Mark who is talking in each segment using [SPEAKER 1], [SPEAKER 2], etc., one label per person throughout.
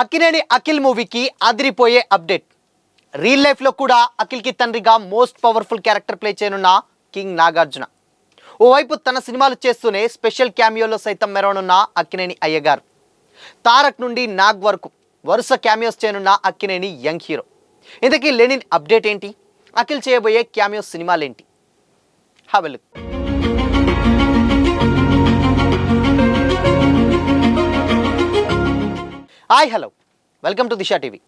[SPEAKER 1] అక్కినేని అఖిల్ మూవీకి అదిరిపోయే update. Real లైఫ్లో కూడా అఖిల్కి తండ్రిగా మోస్ట్ పవర్ఫుల్ క్యారెక్టర్ ప్లే చేయనున్న కింగ్ నాగార్జున. ఓవైపు తన సినిమాలు చేస్తూనే స్పెషల్ క్యామియోలో సైతం మెరవనున్న అక్కినేని అయ్యగారు. తారక్ నుండి నాగ్ వరకు వరుస క్యామియోస్ చేయనున్న అక్కినేని యంగ్ హీరో. ఇంతకీ లెనిన్ అప్డేట్ ఏంటి? అఖిల్ చేయబోయే క్యామియో సినిమాలేంటి? Have a look. Hi hello, welcome to Disha TV.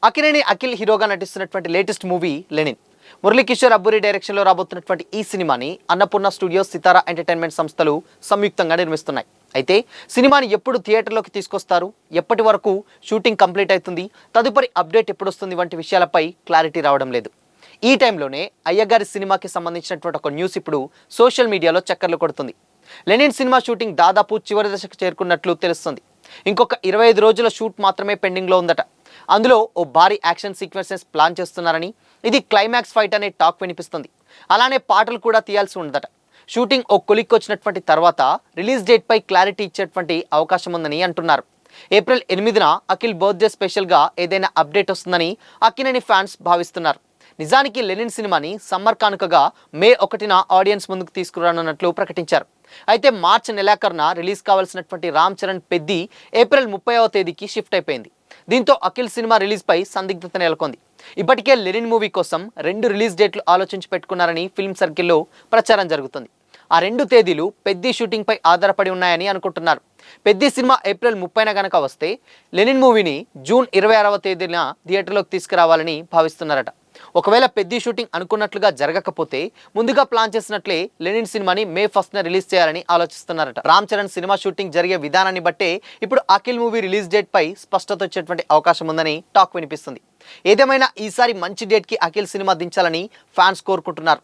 [SPEAKER 1] Akkineni Akhil హీరోగా నటిస్తున్నటువంటి latest movie Lenin. Murali Kishore Abburi డైరెక్షన్లో రాబోతున్నటువంటి ఈ సినిమాని అన్నపూర్ణ స్టూడియోస్, సితారా ఎంటర్టైన్మెంట్ సంస్థలు సంయుక్తంగా నిర్మిస్తున్నాయి. అయితే సినిమాని ఎప్పుడు థియేటర్లోకి తీసుకొస్తారు, ఎప్పటి వరకు షూటింగ్ కంప్లీట్ అవుతుంది, తదుపరి అప్డేట్ ఎప్పుడు వస్తుంది వంటి విషయాలపై క్లారిటీ రావడం లేదు. ఈ టైంలోనే అయ్యగారి సినిమాకి సంబంధించినటువంటి ఒక న్యూస్ ఇప్పుడు సోషల్ మీడియాలో చక్కర్లు కొడుతుంది. లెనిన్ సినిమా షూటింగ్ దాదాపు చివరి దశకు చేరుకున్నట్లు తెలుస్తుంది. ఇంకొక 25 రోజుల షూట్ మాత్రమే పెండింగ్లో ఉందట. అందులో ఓ భారీ యాక్షన్ సీక్వెన్సెస్ ప్లాన్ చేస్తున్నారని, ఇది క్లైమాక్స్ ఫైట్ అనే టాక్ వినిపిస్తుంది. అలానే పాటలు కూడా తీయాల్సి ఉందట. షూటింగ్ ఓ కొలిక్కి వచ్చినటువంటి తర్వాత రిలీజ్ డేట్పై క్లారిటీ ఇచ్చేటువంటి అవకాశం ఉందని అంటున్నారు. ఏప్రిల్ 8న అఖిల్ బర్త్డే స్పెషల్గా ఏదైనా అప్డేట్ వస్తుందని అక్కినేని ఫ్యాన్స్ భావిస్తున్నారు. నిజానికి లెనిన్ సినిమాని సమ్మర్ కానుకగా మే 1న ఆడియన్స్ ముందుకు తీసుకురానున్నట్లు ప్రకటించారు. అయితే మార్చి నెలాఖరున రిలీజ్ కావాల్సినటువంటి రామ్ చరణ్ పెద్ది ఏప్రిల్ 30వ తేదీకి షిఫ్ట్ అయిపోయింది. దీంతో అఖిల్ సినిమా రిలీజ్పై సందిగ్ధత నెలకొంది. ఇప్పటికే లెనిన్ మూవీ కోసం 2 రిలీజ్ డేట్లు ఆలోచించి పెట్టుకున్నారని ఫిల్మ్ సర్కిల్లో ప్రచారం జరుగుతుంది. ఆ 2 తేదీలు పెద్ది షూటింగ్పై ఆధారపడి ఉన్నాయని అనుకుంటున్నారు. పెద్ది సినిమా ఏప్రిల్ 30న గనక వస్తే లెనిన్ మూవీని జూన్ 26వ తేదీన థియేటర్లోకి తీసుకురావాలని భావిస్తున్నారట. ఒకవేళ పెద్ది షూటింగ్ అనుకున్నట్లుగా జరగకపోతే ముందుగా ప్లాన్ చేసినట్లే లెనిన్ సినిమాని మే 1న రిలీజ్ చేయాలని ఆలోచిస్తున్నారట. రామ్ చరణ్ సినిమా షూటింగ్ జరిగే విధానాన్ని బట్టే ఇప్పుడు అఖిల్ మూవీ రిలీజ్ డేట్ పై స్పష్టత వచ్చేటువంటి అవకాశం ఉందని టాక్ వినిపిస్తుంది. ఏదేమైనా ఈసారి మంచి డేట్కి అఖిల్ సినిమా దించాలని ఫ్యాన్స్ కోరుకుంటున్నారు.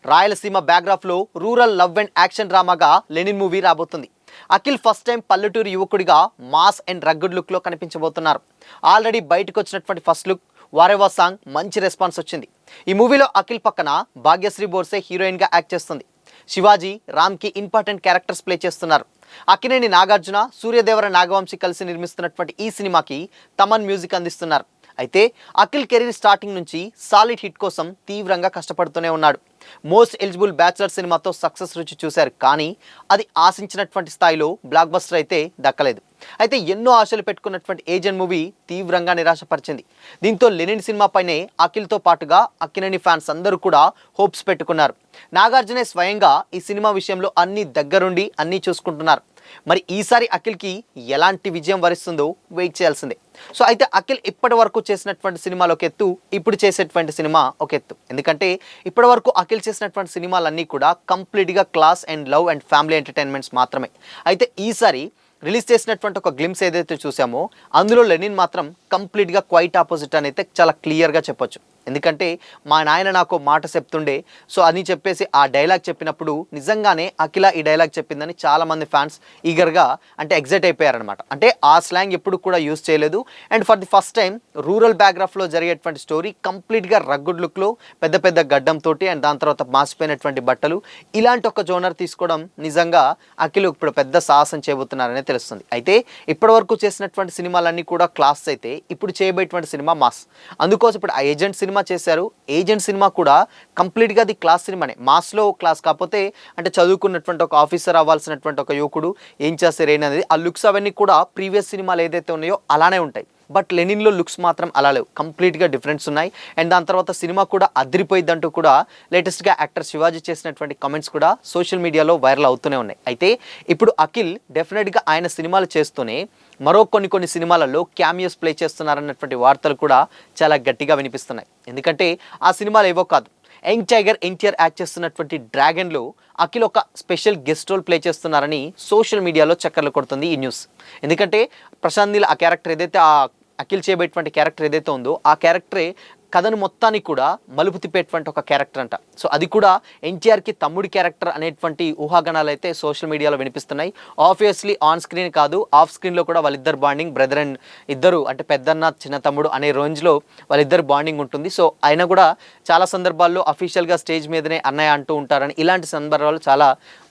[SPEAKER 1] రాయలసీమ బ్యాక్గ్రాఫ్లో రూరల్ లవ్ అండ్ యాక్షన్ డ్రామాగా లెనిన్ మూవీ రాబోతుంది. అఖిల్ ఫస్ట్ టైం పల్లెటూరు యువకుడిగా మాస్ అండ్ రగ్గడ్ లుక్లో కనిపించబోతున్నారు. ఆల్రెడీ బయటకు వచ్చినటువంటి ఫస్ట్ లుక్ వారేవా సాంగ్ మంచి రెస్పాన్స్ వచ్చింది. ఈ మూవీలో అఖిల్ పక్కన భాగ్యశ్రీ బోర్సే హీరోయిన్గా యాక్ట్ చేస్తుంది. శివాజీ, రామ్కి ఇంపార్టెంట్ క్యారెక్టర్స్ ప్లే చేస్తున్నారు. అక్కినేని నాగార్జున, సూర్యదేవర నాగవంశీ కలిసి నిర్మిస్తున్నటువంటి ఈ సినిమాకి తమన్ మ్యూజిక్ అందిస్తున్నారు. అయితే అఖిల్ కెరీర్ స్టార్టింగ్ నుంచి సాలిడ్ హిట్ కోసం తీవ్రంగా కష్టపడుతూనే ఉన్నాడు. మోస్ట్ ఎలిజిబుల్ బ్యాచులర్ సినిమాతో సక్సెస్ రుచి చూశారు, కానీ అది ఆశించినటువంటి స్థాయిలో బ్లాక్ బస్టర్ అయితే దక్కలేదు. అయితే ఎన్నో ఆశలు పెట్టుకున్నటువంటి ఏజెంట్ మూవీ తీవ్రంగా నిరాశపరిచింది. దీంతో లెనిన్ సినిమాపైనే అఖిల్తో పాటుగా అక్కినేని ఫ్యాన్స్ అందరూ కూడా హోప్స్ పెట్టుకున్నారు. నాగార్జునే స్వయంగా ఈ సినిమా విషయంలో అన్ని దగ్గరుండి అన్నీ చూసుకుంటున్నారు. మరి ఈసారి అఖిల్కి ఎలాంటి విజయం వరిస్తుందో వెయిట్ చేయాల్సిందే. సో అయితే అఖిల్ ఇప్పటి వరకు చేసినటువంటి సినిమాలు ఒక ఎత్తు, ఇప్పుడు చేసేటువంటి సినిమా ఒక ఎత్తు. ఎందుకంటే ఇప్పటి వరకు అఖిల్ చేసినటువంటి సినిమాలన్నీ కూడా కంప్లీట్గా class and love and family entertainments మాత్రమే. అయితే ఈసారి రిలీజ్ చేసినటువంటి ఒక గ్లిమ్స్ ఏదైతే చూసామో అందులో లెనిన్ మాత్రం కంప్లీట్గా క్వైట్ ఆపోజిట్ అని అయితే చాలా క్లియర్గా చెప్పొచ్చు. ఎందుకంటే మా నాయన నాకు మాట చెప్తుండే, సో అని చెప్పేసి ఆ డైలాగ్ చెప్పినప్పుడు నిజంగానే అఖిల ఈ డైలాగ్ చెప్పిందని చాలామంది ఫ్యాన్స్ ఈగర్గా అంటే ఎగ్జైట్ అయిపోయారనమాట. అంటే ఆ స్లాంగ్ ఎప్పుడు కూడా యూజ్ చేయలేదు. And for the first time rural బ్యాక్గ్రాఫ్లో జరిగేటువంటి స్టోరీ కంప్లీట్గా రగ్గుడ్ లుక్లో పెద్ద పెద్ద గడ్డంతో అండ్ దాని తర్వాత మాసిపోయినటువంటి బట్టలు, ఇలాంటి ఒక జోనర్ తీసుకోవడం నిజంగా అఖిల్ ఇప్పుడు పెద్ద సాహసం చేయబోతున్నారనే తెలుస్తుంది. అయితే ఇప్పటివరకు చేసినటువంటి సినిమాలన్నీ కూడా క్లాస్ అయితే ఇప్పుడు చేయబోయేటువంటి సినిమా మాస్. అందుకోసం ఇప్పుడు ఆ ఏజెంట్ సినిమా చేశారు. ఏజెంట్ సినిమా కూడా కంప్లీట్గా అది క్లాస్ సినిమానే, మాస్లో క్లాస్. కాకపోతే అంటే చదువుకున్నటువంటి ఒక ఆఫీసర్ అవ్వాల్సినటువంటి ఒక యువకుడు ఏం చేస్తారు అనేది ఆ లుక్స్ అవన్నీ కూడా ప్రీవియస్ సినిమాలు ఏదైతే ఉన్నాయో అలానే ఉంటాయి. బట్ లెనిన్లో లుక్స్ మాత్రం అలా లేవు, కంప్లీట్గా డిఫరెన్స్ ఉన్నాయి. అండ్ దాని తర్వాత సినిమా కూడా అదిరిపోయిద్దంటూ కూడా లేటెస్ట్గా యాక్టర్ శివాజీ చేసినటువంటి కామెంట్స్ కూడా సోషల్ మీడియాలో వైరల్ అవుతూనే ఉన్నాయి. అయితే ఇప్పుడు అఖిల్ డెఫినెట్గా ఆయన సినిమాలు చేస్తూనే మరో కొన్ని సినిమాలలో క్యామియోస్ ప్లే చేస్తున్నారన్నటువంటి వార్తలు కూడా చాలా గట్టిగా వినిపిస్తున్నాయి. ఎందుకంటే ఆ సినిమాలు ఏవో కాదు, యంగ్ టైగర్ ఎన్టీఆర్ యాక్ట్ చేస్తున్నటువంటి డ్రాగన్లో అఖిల్ ఒక స్పెషల్ గెస్ట్ రోల్ ప్లే చేస్తున్నారని సోషల్ మీడియాలో చక్కర్లు కొడుతుంది ఈ న్యూస్. ఎందుకంటే ప్రశాంత్ నీల్ ఆ క్యారెక్టర్ ఏదైతే ఆ అఖిల్ చేయబోయేటువంటి క్యారెక్టర్ ఏదైతే ఉందో ఆ క్యారెక్టరే కథను మొత్తాన్ని కూడా మలుపు తిప్పేటువంటి ఒక క్యారెక్టర్ అంట. సో అది కూడా ఎన్టీఆర్కి తమ్ముడి క్యారెక్టర్ అనేటువంటి ఊహాగణాలు అయితే సోషల్ మీడియాలో వినిపిస్తున్నాయి. ఆబ్వియస్లీ ఆన్ స్క్రీన్ కాదు, ఆఫ్ స్క్రీన్లో కూడా వాళ్ళిద్దరు బాండింగ్, బ్రదర్ అండ్ ఇద్దరు అంటే పెద్దన్న చిన్న తమ్ముడు అనే రేంజ్లో వాళ్ళిద్దరు బాండింగ్ ఉంటుంది. సో ఆయన కూడా చాలా సందర్భాల్లో అఫీషియల్గా స్టేజ్ మీదనే అన్నయ్య అంటూ ఉంటారని ఇలాంటి సందర్భాలు చాలా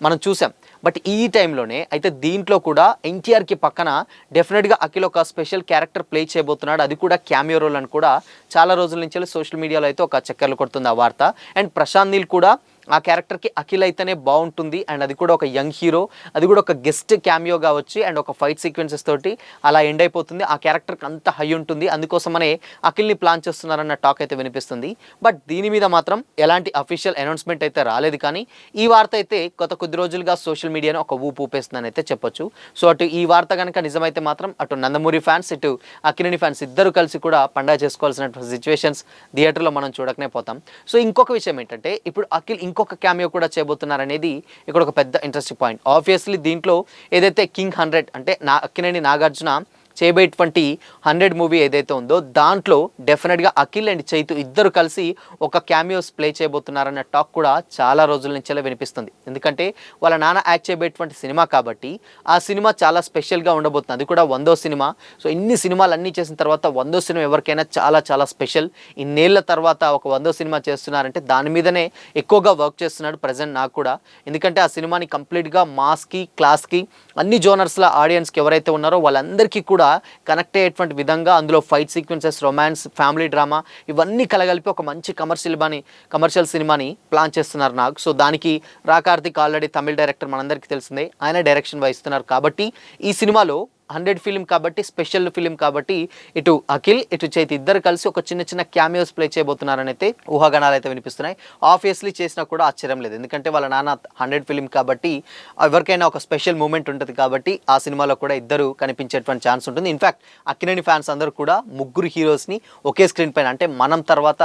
[SPEAKER 1] మనం చూసాం. బట్ ఈ టైంలోనే అయితే దీంట్లో కూడా ఎన్టీఆర్కి పక్కన డెఫినెట్గా అఖిల్ ఒక స్పెషల్ క్యారెక్టర్ ప్లే చేయబోతున్నాడు, అది కూడా క్యామియో రోల్ అని కూడా చాలా రోజుల నుంచి సోషల్ మీడియాలో అయితే ఒక చక్కర్లు కొడుతుంది ఆ వార్త. అండ్ ప్రశాంత్ నీల్ కూడా ఆ క్యారెక్టర్కి అఖిల్ అయితేనే బాగుంటుంది, అండ్ అది కూడా ఒక యంగ్ హీరో, అది కూడా ఒక గెస్ట్ క్యామియోగా వచ్చి అండ్ ఒక ఫైట్ సీక్వెన్సెస్ తోటి అలా ఎండ్ అయిపోతుంది. ఆ క్యారెక్టర్కి అంత హై ఉంటుంది, అందుకోసమనే అఖిల్ని ప్లాన్ చేస్తున్నారన్న టాక్ అయితే వినిపిస్తుంది. బట్ దీని మీద మాత్రం ఎలాంటి అఫీషియల్ అనౌన్స్మెంట్ అయితే రాలేదు, కానీ ఈ వార్త అయితే గత కొద్ది రోజులుగా సోషల్ మీడియాను ఒక ఊపు ఊపేస్తుందని అయితే చెప్పొచ్చు. సో అటు ఈ వార్త కనుక నిజమైతే మాత్రం అటు నందమూరి ఫ్యాన్స్ ఇటు అక్కినేని ఫ్యాన్స్ ఇద్దరు కలిసి కూడా పండగ చేసుకోవాల్సిన సిచ్యువేషన్స్ థియేటర్లో మనం చూడకనే పోతాం. సో ఇంకొక విషయం ఏంటంటే ఇప్పుడు అఖిల్ ఇంకొక క్యామియో కూడా చేయబోతున్నారనేది ఇక్కడ ఒక పెద్ద ఇంట్రెస్టింగ్ పాయింట్. ఆబ్వియస్లీ దీంట్లో ఏదైతే కింగ్ 100 అంటే అక్కినేని నాగార్జున చేయబోయేటువంటి 100 మూవీ ఏదైతే ఉందో దాంట్లో డెఫినెట్గా అఖిల్ అండ్ చైతు ఇద్దరు కలిసి ఒక క్యామియోస్ ప్లే చేయబోతున్నారన్న టాక్ కూడా చాలా రోజుల నుంచే వినిపిస్తుంది. ఎందుకంటే వాళ్ళ నాన్న యాక్ట్ చేయబోయేటువంటి సినిమా కాబట్టి ఆ సినిమా చాలా స్పెషల్గా ఉండబోతుంది, అది కూడా 100వ సినిమా. సో ఇన్ని సినిమాలు అన్నీ చేసిన తర్వాత 100వ సినిమా ఎవరికైనా చాలా చాలా స్పెషల్. ఇన్నేళ్ల తర్వాత ఒక 100వ సినిమా చేస్తున్నారంటే దాని మీదనే ఎక్కువగా వర్క్ చేస్తున్నాడు ప్రజెంట్ నాకు కూడా. ఎందుకంటే ఆ సినిమాని కంప్లీట్గా మాస్కి క్లాస్కి అన్ని జోనర్స్ల ఆడియన్స్కి ఎవరైతే ఉన్నారో వాళ్ళందరికీ కూడా కనెక్ట్ అయ్యేటువంటి విధంగా అందులో fight sequences, romance, family drama ఇవన్నీ కలగలిపి ఒక మంచి కమర్షియల్ సినిమాని ప్లాన్ చేస్తున్నారు నాకు. సో దానికి కార్తిక్ ఆల్రెడీ తమిళ డైరెక్టర్ మనందరికీ తెలిసిందే, ఆయన డైరెక్షన్ వహిస్తున్నారు. కాబట్టి ఈ సినిమాలో 100 ఫిలిం కాబట్టి స్పెషల్ ఫిలిం కాబట్టి ఇటు అఖిల్ ఇటు చైతు ఇద్దరు కలిసి ఒక చిన్న చిన్న క్యామియోస్ ప్లే చేయబోతున్నారని అయితే ఊహాగానాలు అయితే వినిపిస్తున్నాయి. ఆబ్వియస్లీ చేసినా కూడా ఆశ్చర్యం లేదు, ఎందుకంటే వాళ్ళ నాన్న 100 ఫిలిం కాబట్టి ఎవరికైనా ఒక స్పెషల్ మూమెంట్ ఉంటుంది కాబట్టి ఆ సినిమాలో కూడా ఇద్దరు కనిపించేటువంటి ఛాన్స్ ఉంటుంది. ఇన్ఫ్యాక్ట్ అక్కినేని ఫ్యాన్స్ అందరూ కూడా ముగ్గురు హీరోస్ని ఒకే స్క్రీన్ పైన అంటే మనం తర్వాత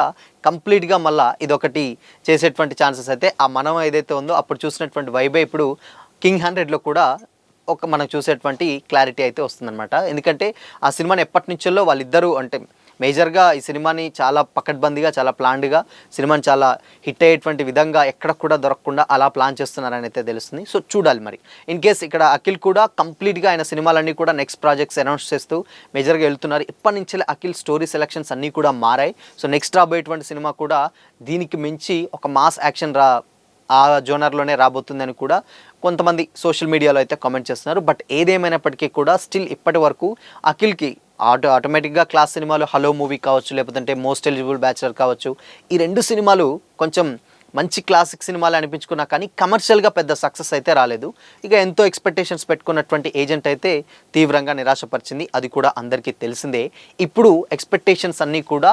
[SPEAKER 1] కంప్లీట్గా మళ్ళీ ఇదొకటి చేసేటువంటి ఛాన్సెస్ అయితే ఆ మనం ఏదైతే ఉందో అప్పుడు చూసినటువంటి వైబే ఇప్పుడు కింగ్ 100లో కూడా ఒక మనం చూసేటువంటి క్లారిటీ అయితే వస్తుందన్నమాట. ఎందుకంటే ఆ సినిమాని ఎప్పటి నుంచో వాళ్ళిద్దరూ అంటే మేజర్గా ఈ సినిమాని చాలా పకడ్బందీగా చాలా ప్లాన్డ్గా సినిమాని చాలా హిట్ అయ్యేటువంటి విధంగా ఎక్కడ కూడా దొరకకుండా అలా ప్లాన్ చేస్తున్నారని అయితే తెలుస్తుంది. సో చూడాలి మరి. ఇన్ కేస్ ఇక్కడ అఖిల్ కూడా కంప్లీట్గా ఆయన సినిమాలన్నీ కూడా నెక్స్ట్ ప్రాజెక్ట్స్ అనౌన్స్ చేస్తూ మేజర్గా వెళ్తున్నారు. ఇప్పటి నుంచే అఖిల్ స్టోరీ సెలెక్షన్స్ అన్నీ కూడా మారాయి. సో నెక్స్ట్ రాబోయేటువంటి సినిమా కూడా దీనికి మించి ఒక మాస్ యాక్షన్ ఆ జోనర్లోనే రాబోతుందని కూడా కొంతమంది సోషల్ మీడియాలో అయితే కామెంట్ చేస్తున్నారు. బట్ ఏదేమైనప్పటికీ కూడా స్టిల్ ఇప్పటి వరకు అఖిల్కి ఆటోమేటిక్గా క్లాస్ సినిమాలు హలో మూవీ కావచ్చు, లేకపోతే మోస్ట్ ఎలిజిబుల్ బ్యాచులర్ కావచ్చు, ఈ రెండు సినిమాలు కొంచెం మంచి క్లాసిక్ సినిమాలు అనిపించుకున్నా కానీ కమర్షియల్గా పెద్ద సక్సెస్ అయితే రాలేదు. ఇక ఎంతో ఎక్స్పెక్టేషన్స్ పెట్టుకున్నటువంటి ఏజెంట్ అయితే తీవ్రంగా నిరాశపరిచింది, అది కూడా అందరికీ తెలిసిందే. ఇప్పుడు ఎక్స్పెక్టేషన్స్ అన్నీ కూడా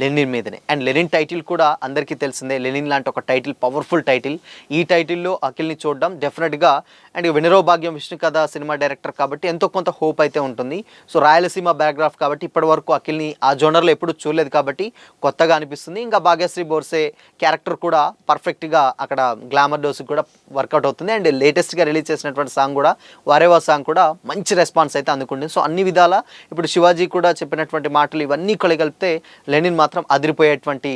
[SPEAKER 1] లెనిన్ మీదనే. అండ్ లెనిన్ టైటిల్ కూడా అందరికీ తెలిసిందే. లెనిన్ లాంటి ఒక టైటిల్, పవర్ఫుల్ టైటిల్. ఈ టైటిల్లో అఖిల్ని చూడడం డెఫినెట్గా అండ్ వినరో భాగ్యం విష్ణు కథ సినిమా డైరెక్టర్ కాబట్టి ఎంతో కొంత హోప్ అయితే ఉంటుంది. సో రాయలసీమ బ్యాక్గ్రాఫ్ కాబట్టి ఇప్పటి వరకు అఖిల్ని ఆ జోనర్లో ఎప్పుడు చూడలేదు కాబట్టి కొత్తగా అనిపిస్తుంది. ఇంకా భాగ్యశ్రీ బోర్సే క్యారెక్టర్ కూడా పర్ఫెక్ట్గా అక్కడ గ్లామర్ డోస్కి కూడా వర్కౌట్ అవుతుంది. అండ్ లేటెస్ట్గా రిలీజ్ చేసినటువంటి సాంగ్ కూడా వారేవా సాంగ్ కూడా మంచి రెస్పాన్స్ అయితే అందుకుంటుంది. సో అన్ని విధాలా ఇప్పుడు శివాజీ కూడా చెప్పినటువంటి మాటలు ఇవన్నీ కలిపితే లెనిన్ మాత్రం అదిరిపోయేటువంటి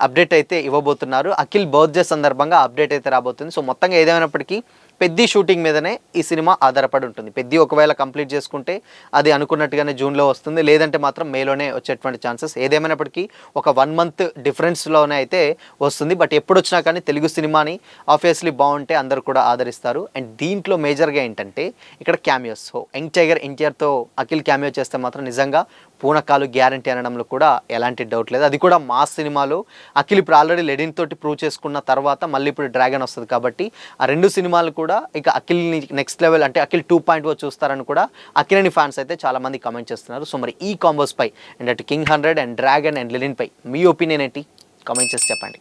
[SPEAKER 1] అప్డేట్ అయితే ఇవ్వబోతున్నారు. అఖిల్ బర్త్డే సందర్భంగా అప్డేట్ అయితే రాబోతుంది. సో మొత్తంగా ఏదైనప్పటికీ పెద్ది షూటింగ్ మీదనే ఈ సినిమా ఆధారపడి ఉంటుంది. పెద్ది ఒకవేళ కంప్లీట్ చేసుకుంటే అది అనుకున్నట్టుగానే జూన్లో వస్తుంది, లేదంటే మాత్రం మేలోనే వచ్చేటువంటి ఛాన్సెస్. ఏదేమైనప్పటికీ ఒక 1 మంత్ డిఫరెన్స్లోనే అయితే వస్తుంది. బట్ ఎప్పుడు వచ్చినా కానీ తెలుగు సినిమాని ఆబ్వియస్లీ బాగుంటే అందరూ కూడా ఆదరిస్తారు. అండ్ దీంట్లో మేజర్గా ఏంటంటే ఇక్కడ క్యామియోస్. సో యంగ్ టైగర్ ఎన్టీఆర్తో అఖిల్ క్యామియో చేస్తే మాత్రం నిజంగా పూనకాలు గ్యారంటీ అనడంలో కూడా ఎలాంటి డౌట్ లేదు. అది కూడా మాస్ సినిమాలో అఖిల్ ఇప్పుడు ఆల్రెడీ లెనిన్ తోటి ప్రూవ్ చేసుకున్న తర్వాత మళ్ళీ ఇప్పుడు డ్రాగన్ వస్తుంది కాబట్టి ఆ రెండు సినిమాలు కూడా ఇక అఖిల్ని నెక్స్ట్ లెవెల్ అంటే అఖిల్ 2.0 చూస్తారని కూడా అఖిలని ఫ్యాన్స్ అయితే చాలామంది కామెంట్ చేస్తున్నారు. సో మరి ఈ కాంబోస్ పై అండ్ అటు king 100 and dragon and Lenin పై మీ ఒపీనియన్ ఏంటి? కామెంట్ చేసి చెప్పండి.